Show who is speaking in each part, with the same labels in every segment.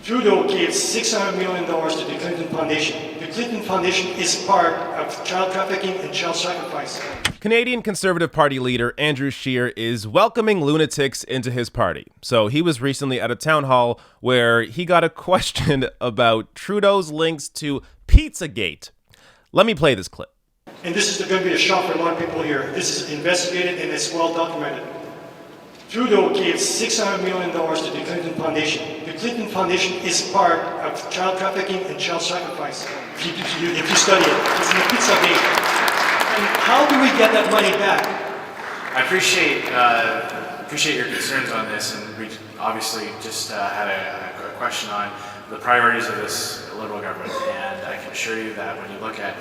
Speaker 1: Trudeau gave $600 million to the Clinton Foundation. The Clinton Foundation is part of child trafficking and child sacrifice.
Speaker 2: Canadian Conservative Party leader Andrew Scheer is welcoming lunatics into his party. So he was recently at a town hall where he got a question about Trudeau's links to Pizzagate. Let me play this clip.
Speaker 1: And this is going to be a shock for a lot of people here. This is investigated and it's well documented. Trudeau gave $600 million to the Clinton Foundation. The Clinton Foundation is part of child trafficking and child sacrifice. If you study it, it's in the Pizzagate. And how do we get that money back?
Speaker 3: I appreciate your concerns on this, and we obviously just had a question on the priorities of this Liberal government. And I can assure you that when you look at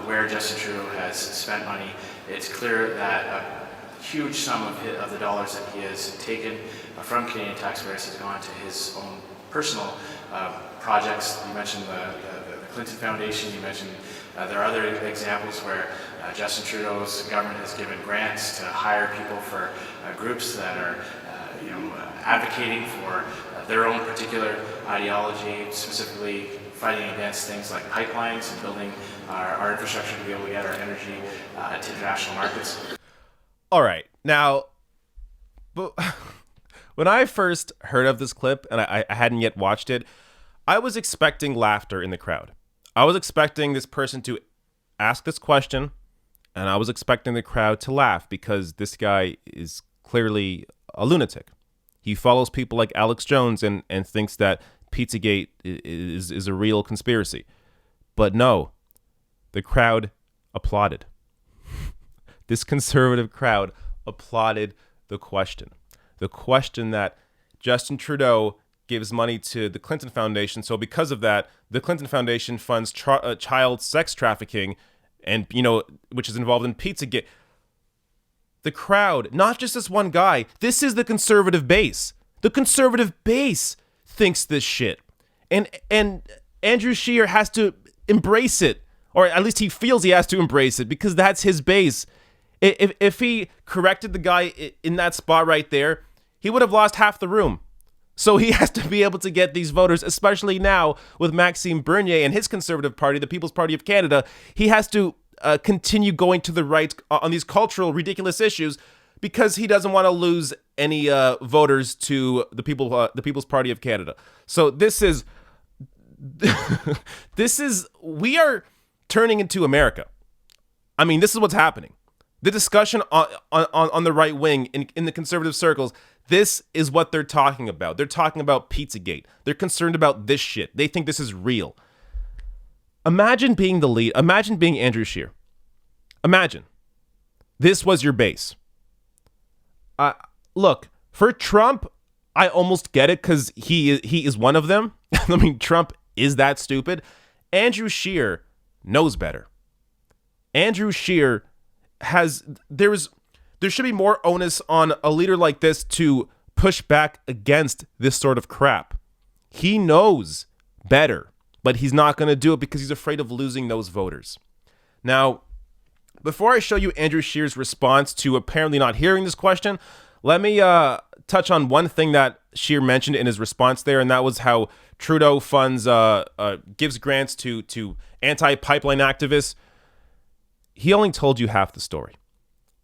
Speaker 3: where Justin Trudeau has spent money, it's clear that a huge sum of the dollars that he has taken from Canadian taxpayers has gone to his own personal projects. You mentioned the Clinton Foundation. You mentioned there are other examples where Justin Trudeau's government has given grants to hire people for groups that are advocating for their own particular ideology, specifically fighting against things like pipelines and building our infrastructure to be able to get our energy to international markets.
Speaker 2: All right. Now, when I first heard of this clip, and I hadn't yet watched it, I was expecting laughter in the crowd. I was expecting this person to ask this question, and I was expecting the crowd to laugh because this guy is clearly a lunatic. He follows people like Alex Jones and thinks that Pizzagate is a real conspiracy. But no, the crowd applauded. This conservative crowd applauded the question. The question that Justin Trudeau gives money to the Clinton Foundation. So because of that, the Clinton Foundation funds child sex trafficking and, which is involved in Pizzagate. The crowd, not just this one guy, this is the conservative base. The conservative base thinks this shit. And Andrew Scheer has to embrace it, or at least he feels he has to embrace it because that's his base. If he corrected the guy in that spot right there, he would have lost half the room. So he has to be able to get these voters, especially now with Maxime Bernier and his Conservative Party, the People's Party of Canada. He has to continue going to the right on these cultural, ridiculous issues because he doesn't want to lose any voters to the People's Party of Canada. So this is we are turning into America. I mean, this is what's happening. The discussion on the right wing in the conservative circles, this is what they're talking about. They're talking about Pizzagate. They're concerned about this shit. They think this is real. Imagine being the lead. Imagine being Andrew Scheer. Imagine. This was your base. Look, for Trump, I almost get it because he is one of them. I mean, Trump is that stupid. Andrew Scheer knows better. Andrew Scheer there should be more onus on a leader like this to push back against this sort of crap. He knows better, but he's not going to do it because he's afraid of losing those voters. Now, before I show you Andrew Scheer's response to apparently not hearing this question, let me touch on one thing that Scheer mentioned in his response there, and that was how Trudeau funds gives grants to anti-pipeline activists. He only told you half the story.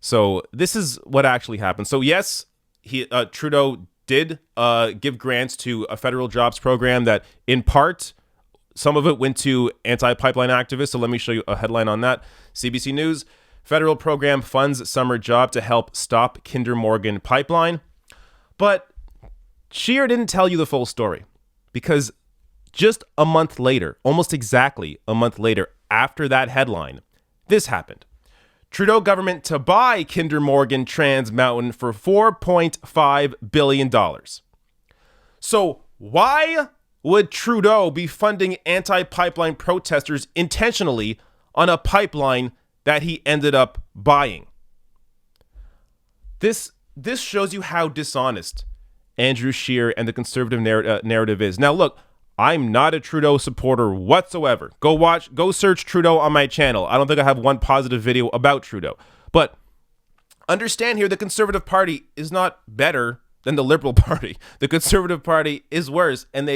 Speaker 2: So this is what actually happened. So yes, Trudeau did give grants to a federal jobs program that in part, some of it went to anti-pipeline activists. So let me show you a headline on that. CBC News, federal program funds summer job to help stop Kinder Morgan pipeline. But Scheer didn't tell you the full story because just a month later, almost exactly a month later after that headline, this happened. Trudeau government to buy Kinder Morgan Trans Mountain for $4.5 billion. So why would Trudeau be funding anti-pipeline protesters intentionally on a pipeline that he ended up buying? This shows you how dishonest Andrew Scheer and the conservative narrative is. Now, look, I'm not a Trudeau supporter whatsoever. Go search Trudeau on my channel. I don't think I have one positive video about Trudeau. But understand here, the Conservative Party is not better than the Liberal Party. The Conservative Party is worse, and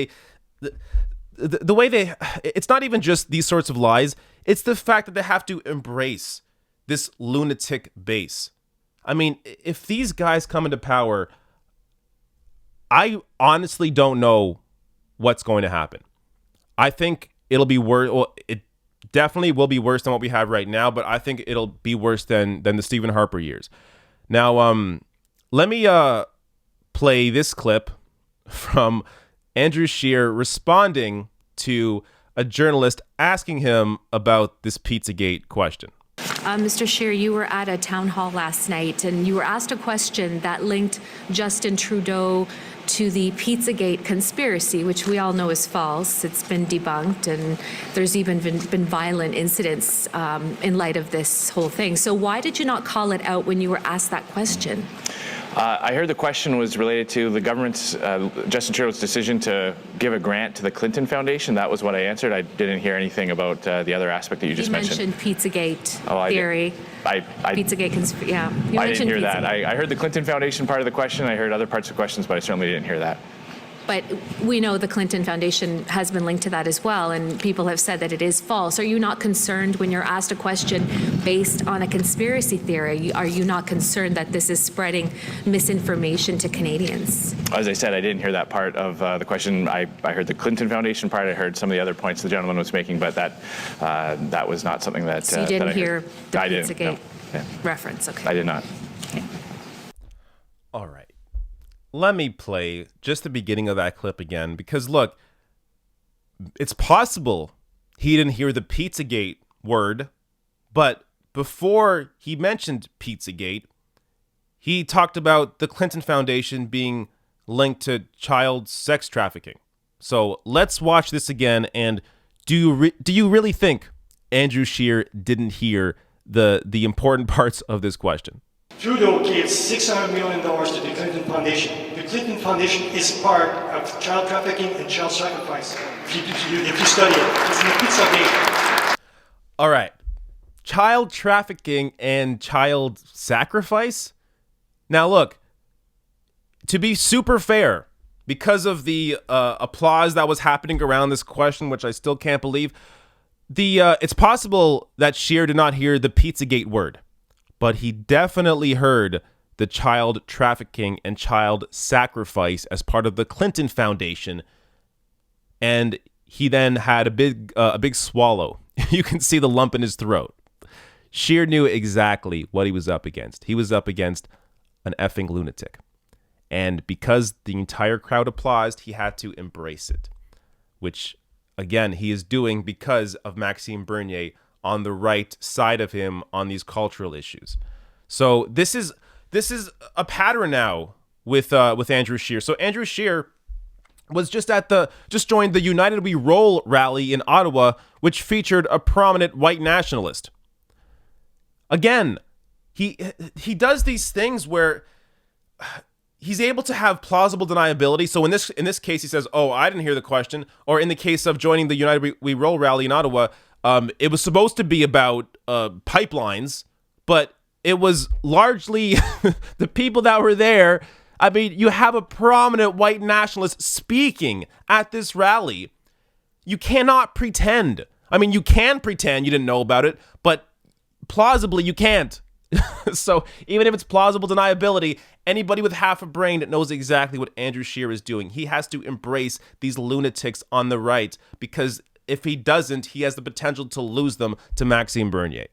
Speaker 2: the way it's not even just these sorts of lies, it's the fact that they have to embrace this lunatic base. I mean, if these guys come into power, I honestly don't know what's going to happen. I think it'll be worse. Well, it definitely will be worse than what we have right now, but I think it'll be worse than the Stephen Harper years. Now, let me play this clip from Andrew Scheer responding to a journalist asking him about this Pizzagate question.
Speaker 4: Mr. Scheer, you were at a town hall last night and you were asked a question that linked Justin Trudeau to the Pizzagate conspiracy, which we all know is false. It's been debunked, and there's even been violent incidents in light of this whole thing. So why did you not call it out when you were asked that question?
Speaker 5: I heard the question was related to the government's, Justin Trudeau's decision to give a grant to the Clinton Foundation. That was what I answered. I didn't hear anything about the other aspect that you just mentioned.
Speaker 4: You mentioned Pizzagate theory. Pizzagate conspiracy, yeah.
Speaker 5: I didn't hear that. I heard the Clinton Foundation part of the question. I heard other parts of the questions, but I certainly didn't hear that.
Speaker 4: But we know the Clinton Foundation has been linked to that as well, and people have said that it is false. Are you not concerned when you're asked a question based on a conspiracy theory? Are you not concerned that this is spreading misinformation to Canadians?
Speaker 5: As I said, I didn't hear that part of the question. I heard the Clinton Foundation part. I heard some of the other points the gentleman was making, but that was not something that.
Speaker 4: So you didn't hear the
Speaker 5: I didn't,
Speaker 4: Pizzagate
Speaker 5: no.
Speaker 4: reference? Okay.
Speaker 5: I did not.
Speaker 4: Okay.
Speaker 2: All right. Let me play just the beginning of that clip again, because look, it's possible he didn't hear the Pizzagate word, but before he mentioned Pizzagate, he talked about the Clinton Foundation being linked to child sex trafficking. So let's watch this again. And do you really think Andrew Scheer didn't hear the important parts of this question?
Speaker 1: Trudeau gave $600 million to the Clinton Foundation. The Clinton Foundation is part of child trafficking and child sacrifice. If you study it, it's in the Pizzagate.
Speaker 2: All right. Child trafficking and child sacrifice? Now, look, to be super fair, because of the applause that was happening around this question, which I still can't believe, it's possible that Scheer did not hear the Pizzagate word, but he definitely heard the child trafficking and child sacrifice as part of the Clinton Foundation, and he then had a big swallow. You can see the lump in his throat. Scheer knew exactly what he was up against. He was up against an effing lunatic. And because the entire crowd applauded, he had to embrace it, which, again, he is doing because of Maxime Bernier on the right side of him on these cultural issues. So this is a pattern now with Andrew Scheer. So Andrew Scheer was just joined the United We Roll rally in Ottawa, which featured a prominent white nationalist. Again, he does these things where he's able to have plausible deniability. So in this case, he says, "Oh, I didn't hear the question." Or in the case of joining the United We Roll rally in Ottawa, it was supposed to be about pipelines, but it was largely the people that were there. I mean, you have a prominent white nationalist speaking at this rally. You cannot pretend. I mean, you can pretend you didn't know about it, but plausibly you can't. So even if it's plausible deniability, anybody with half a brain knows exactly what Andrew Scheer is doing. He has to embrace these lunatics on the right, because if he doesn't, he has the potential to lose them to Maxime Bernier.